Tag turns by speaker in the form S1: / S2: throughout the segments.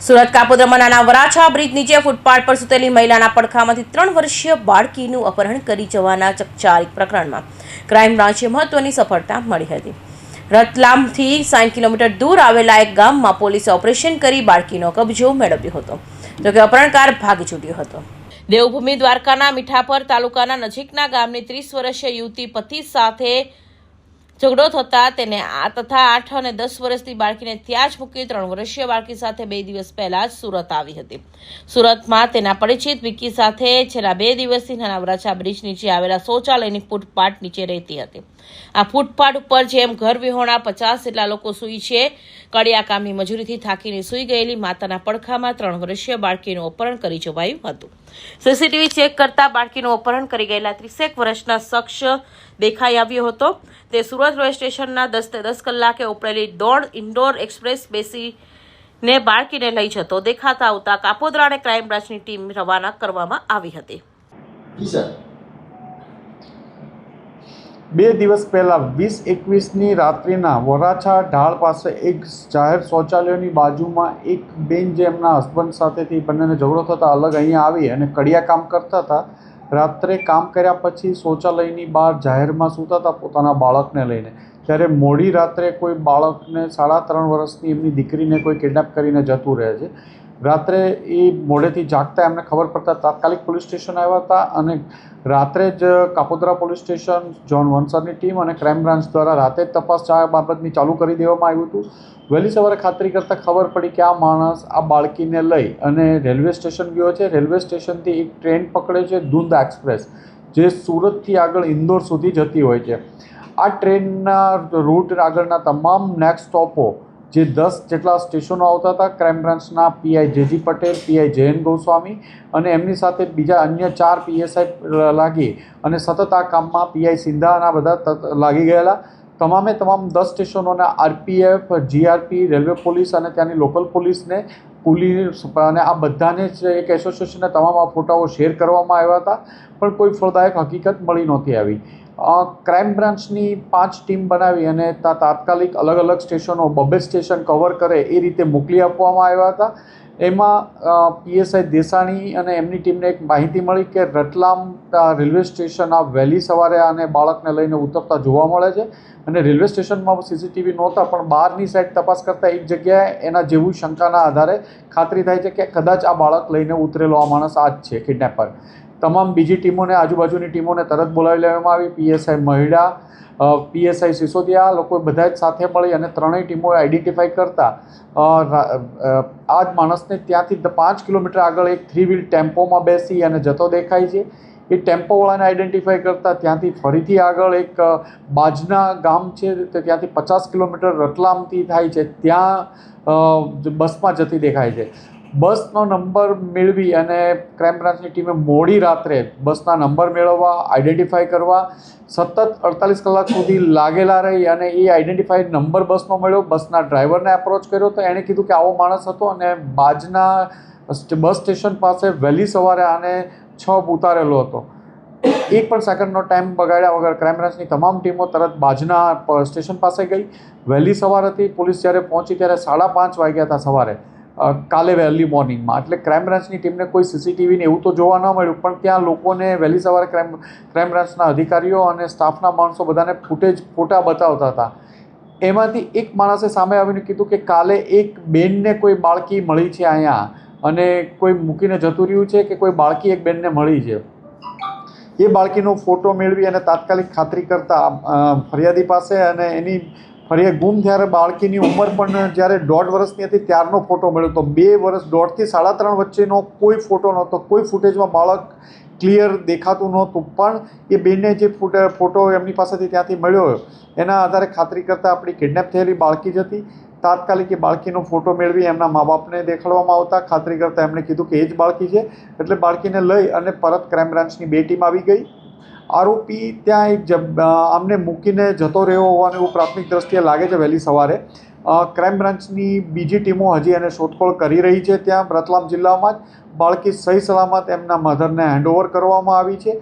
S1: સુરત કાપોદ્રામાં નાના વરાછા બ્રિજ નીચે ફૂટપાથ પર સૂતેલી મહિલાના પડખામાંથી 3 વર્ષીય બાળકીનું અપહરણ કરી જવાના ચકચારિક પ્રકરણમાં ક્રાઇમ બ્રાન્ચે મહત્વની સફળતા મળી હતી। રતલામથી 60 કિલોમીટર દૂર આવેલા એક ગામમાં પોલીસે ઓપરેશન કરી બાળકીનો કબજો મેળવ્યો હતો, જોકે અપહરણકાર ભાગી છૂટ્યો હતો। દેવભૂમિ દ્વારકાના મીઠાપર તાલુકાના નજીકના ગામની 30 વર્ષીય યુવતી પતિ સાથે ઝઘડો થતા તેને તથા 8 અને 10 વર્ષની બાળકીને ત્યાં જ મૂકી 3 વર્ષીય બાળકી સાથે 2 દિવસ પહેલા જ સુરત આવી હતી। સુરતમાં તેના પરિચિત વિકી સાથે છેલ્લા 2 દિવસથી નાના વરાછા બ્રિજ નીચે આવેલા શૌચાલયની ફૂટપાથ નીચે રહેતી હતી। આ ફૂટપાથ ઉપર જેમ ઘર વિહોણા 50 જેટલા લોકો સૂઈ છે। કડિયા કામની મજૂરીથી થાકીને સૂઈ ગયેલી માતાના પડખામાં 3 વર્ષીય બાળકીનું અપહરણ કરી જવાયું હતું। સીસીટીવી ચેક કરતા બાળકીનું અપહરણ કરી ગયેલા 30 વર્ષના શખ્સ દેખાઈ આવ્યો હતો। તે સુરત રેલવે સ્ટેશનના 10 કલાકે ઉપડેલી દોડ ઇન્ડોર એક્સપ્રેસ બેસીને બાળકીને લઈ જતો દેખાતા આવતા કાપોદ્રા અને ક્રાઇમ બ્રાન્ચની ટીમ રવાના કરવામાં આવી હતી।
S2: 2 દિવસ પહેલા 20-21ની રાત્રિના વરાછા ઢાળ પાસે એક જાહેર શૌચાલયની બાજુમાં એક બેન જે એમના હસબન્ડ સાથેથી બંનેને ઝઘડો થતા અલગ અહીંયા આવી અને કડિયા કામ કરતા હતા। રાત્રે કામ કર્યા પછી શૌચાલયની બહાર જાહેરમાં સૂતા હતા પોતાના બાળકને લઈને, ત્યારે મોડી રાત્રે કોઈ બાળકને 3.5 વર્ષની એમની દીકરીને કોઈ કિડનેપ કરીને જતું રહે છે। રાત્રે એ મોડેથી જાગતા એમને ખબર પડતા તાત્કાલિક પોલીસ સ્ટેશન આવ્યા હતા અને રાત્રે જ કાપોદ્રા પોલીસ સ્ટેશન, જોન વનસરની ટીમ અને ક્રાઇમ બ્રાન્ચ દ્વારા રાતે જ તપાસ બાબતની ચાલુ કરી દેવામાં આવ્યું હતું। વહેલી સવારે ખાતરી કરતાં ખબર પડી કે આ માણસ આ બાળકીને લઈ અને રેલવે સ્ટેશન ગયો છે। રેલવે સ્ટેશનથી એક ટ્રેન પકડે છે, ધુંધ એક્સપ્રેસ, જે સુરતથી આગળ ઇન્દોર સુધી જતી હોય છે। આ ટ્રેનના રૂટ આગળના તમામ નેક્સ્ટ સ્ટોપો જે 10 જેટલા સ્ટેશનો આવતા હતા, ક્રાઇમ બ્રાન્ચના PI JG Patel, PI Jayan Goswami અને એમની સાથે બીજા અન્ય 4 પીએસઆઈ લાગી અને સતત આ કામમાં પીઆઈ સિંધા અને આ બધા લાગી ગયેલા। તમામે તમામ 10 સ્ટેશનોના આરપીએફ, જીઆરપી, રેલવે પોલીસ અને ત્યાંની લોકલ પોલીસને પોલીસ અને આ બધાને જ એક એસોસિએશનને તમામ આ ફોટાઓ શેર કરવામાં આવ્યા હતા, પણ કોઈ ફળદાયક હકીકત મળી નહોતી આવી। ક્રાઇમ બ્રાન્ચની 5 ટીમ બનાવી અને તાત્કાલિક અલગ અલગ સ્ટેશનો 2 સ્ટેશન કવર કરે એ રીતે મોકલી આપવામાં આવ્યા હતા। એમાં પીએસઆઈ દેસાણી અને એમની ટીમને એક માહિતી મળી કે રતલામ રેલવે સ્ટેશન આ વહેલી સવારે આને બાળકને લઈને ઉતરતા જોવા મળે છે અને રેલવે સ્ટેશનમાં સીસીટીવી નહોતા, પણ બહારની સાઈડ તપાસ કરતાં એક જગ્યાએ એના જેવું શંકાના આધારે ખાતરી થાય છે કે કદાચ આ બાળક લઈને ઉતરેલો આ માણસ આ જ છે કિડનેપર। તમામ બીજી ટીમોને, આજુબાજુની ટીમોને તરત બોલાવી લેવામાં આવી। પીએસઆઈ મહિડા, પીએસઆઈ સિસોદિયા, લોકો બધા જ સાથે મળી અને ત્રણેય ટીમોએ આઈડેન્ટિફાઈ કરતા આ જ માણસને ત્યાંથી 5 કિલોમીટર આગળ એક 3 વ્હીલ ટેમ્પોમાં બેસી અને જતો દેખાય છે। એ ટેમ્પોવાળાને આઈડેન્ટિફાઈ કરતાં ત્યાંથી ફરીથી આગળ એક બાજના ગામ છે, ત્યાંથી 50 કિલોમીટર રતલામથી થાય છે, ત્યાં બસમાં જતી દેખાય છે। બસનો નંબર મેળવી અને ક્રાઇમ બ્રાન્ચની ટીમે મોડી રાત્રે બસના નંબર મેળવવા, આઈડેન્ટિફાઈ કરવા સતત 48 કલાક સુધી લાગેલા રહી અને એ આઈડેન્ટિફાઈડ નંબર બસનો મળ્યો। બસના ડ્રાઈવરને એપ્રોચ કર્યો તો એણે કીધું કે આવો માણસ હતો અને બાજના બસ સ્ટેશન પાસે વહેલી સવારે આને 6 ઉતારેલો હતો। એક પણ સેકન્ડનો ટાઈમ બગાડ્યા વગર ક્રાઇમ બ્રાન્ચની તમામ ટીમો તરત બાજના સ્ટેશન પાસે ગઈ। વહેલી સવાર હતી, પોલીસ જ્યારે પહોંચી ત્યારે 5:30 વાગ્યા હતા સવારે, કાલે વહેલી મોર્નિંગમાં। એટલે ક્રાઇમ બ્રાન્ચની ટીમને કોઈ સીસીટીવીને એવું તો જોવા ન મળ્યું, પણ ત્યાં લોકોને વહેલી સવારે ક્રાઇમ બ્રાન્ચના અધિકારીઓ અને સ્ટાફના માણસો બધાને ફોટા બતાવતા હતા। એમાંથી એક માણસે સામે આવીને કીધું કે કાલે એક બેનને કોઈ બાળકી મળી છે અહીંયા અને કોઈ મૂકીને જતું રહ્યું છે કે કોઈ બાળકી એક બેનને મળી છે। એ બાળકીનો ફોટો મેળવી અને તાત્કાલિક ખાતરી કરતા ફરિયાદી પાસે અને એની ફરિયાદ ગુમ ત્યારે બાળકીની ઉંમર પણ જ્યારે 1.5 વર્ષની હતી ત્યારનો ફોટો મળ્યો તો 2 વર્ષ 1.5 થી 3.5 વચ્ચેનો કોઈ ફોટો નહોતો, કોઈ ફૂટેજમાં બાળક ક્લિયર દેખાતું નહોતું, પણ એ બેનને જે ફોટો એમની પાસેથી ત્યાંથી મળ્યો એના આધારે ખાતરી કરતાં આપણી કિડનેપ થયેલી બાળકી જ હતી। તાત્કાલિક એ બાળકીનો ફોટો મેળવી એમના મા બાપને દેખાડવામાં આવતા ખાતરી કરતાં એમણે કીધું કે એ જ બાળકી છે, એટલે બાળકીને લઈ અને પરત ક્રાઇમ બ્રાન્ચની 2 ટીમ આવી ગઈ। આરોપી ત્યાં એક આમને મૂકીને જતો રહ્યો હોવાનું એવું પ્રાથમિક દ્રષ્ટિએ લાગે છે વહેલી સવારે। ક્રાઇમ બ્રાન્ચની બીજી ટીમો હજી એને શોધખોળ કરી રહી છે। ત્યાં રતલામ જિલ્લામાં જ બાળકી સહી સલામત એમના મધરને હેન્ડઓવર કરવામાં આવી છે।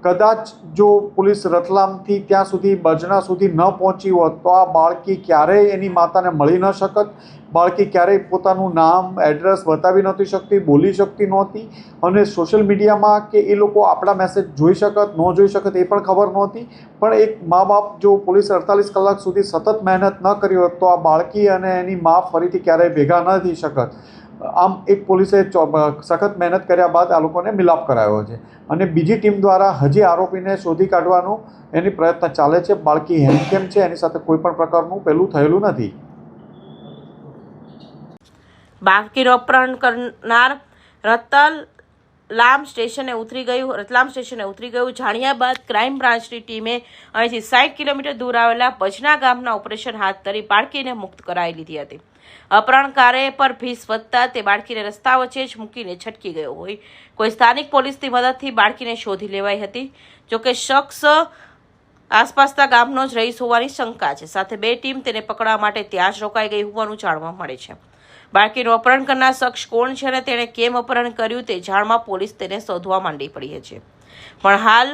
S2: કદાચ જો પોલીસ રતલામથી ત્યાં સુધી બજના સુધી ન પહોંચી હોત તો આ બાળકી ક્યારેય એની માતાને મળી ન શકત. બાળકી ક્યારેય પોતાનું નામ એડ્રેસ બતાવી નહોતી શકતી, બોલી શકતી નહોતી, અને સોશિયલ મીડિયામાં કે એ લોકો આપણા મેસેજ જોઈ શકત ન જોઈ શકત એ પણ ખબર નહોતી. પણ એક મા બાપ જો પોલીસ 48 કલાક સુધી સતત મહેનત ન કરી હોત તો આ બાળકી અને એની મા ફરીથી ક્યારેય ભેગા ન થઈ શકત. આમ એક પોલીસે સખત મહેનત કર્યા બાદ આ લોકોને મિલાપ કરાયો છે, અને બીજી ટીમ દ્વારા હજી આરોપીને શોધી કાઢવાનું એની પ્રયત્ન ચાલે છે. બાળકી હેમખેમ છે, એની સાથે કોઈ પણ પ્રકારનું પેલું થયેલું નથી.
S1: બાળકીનું અપહરણ કરનાર રતલામ સ્ટેશને ઉતરી ગયું. જાણ્યા બાદ ક્રાઇમ બ્રાન્ચની ટીમે અહીંથી 60 કિલોમીટર દૂર આવેલા બજના ગામના ઓપરેશન હાથ ધરી બાળકીને મુક્ત કરાવી લીધી હતી. અપહરણકારે પર ભીસ વધતા તે બાળકીને રસ્તા વચ્ચે જ મૂકીને છટકી ગયો હોય. કોઈ સ્થાનિક પોલીસની મદદથી બાળકીને શોધી લેવાઈ હતી. જોકે શખ્સ આસપાસના ગામનો જ રહીશ હોવાની શંકા છે. સાથે 2 ટીમ તેને પકડવા માટે ત્યાં જ રોકાઈ ગઈ હોવાનું જાણવા મળે છે. બાળકીનું અપહરણ કરનાર શખ્સ કોણ છે અને તેણે કેમ અપહરણ કર્યું તે જાણવા પોલીસ તેને શોધવા માંડી પડી છે. પણ હાલ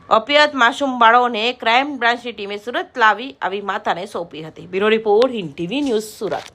S1: અપહૃત માસૂમ બાળોને ક્રાઇમ બ્રાન્ચની ટીમે સુરત લાવી આવી માતાને સોંપી હતી. Bureau report, Hind TV news, Surat.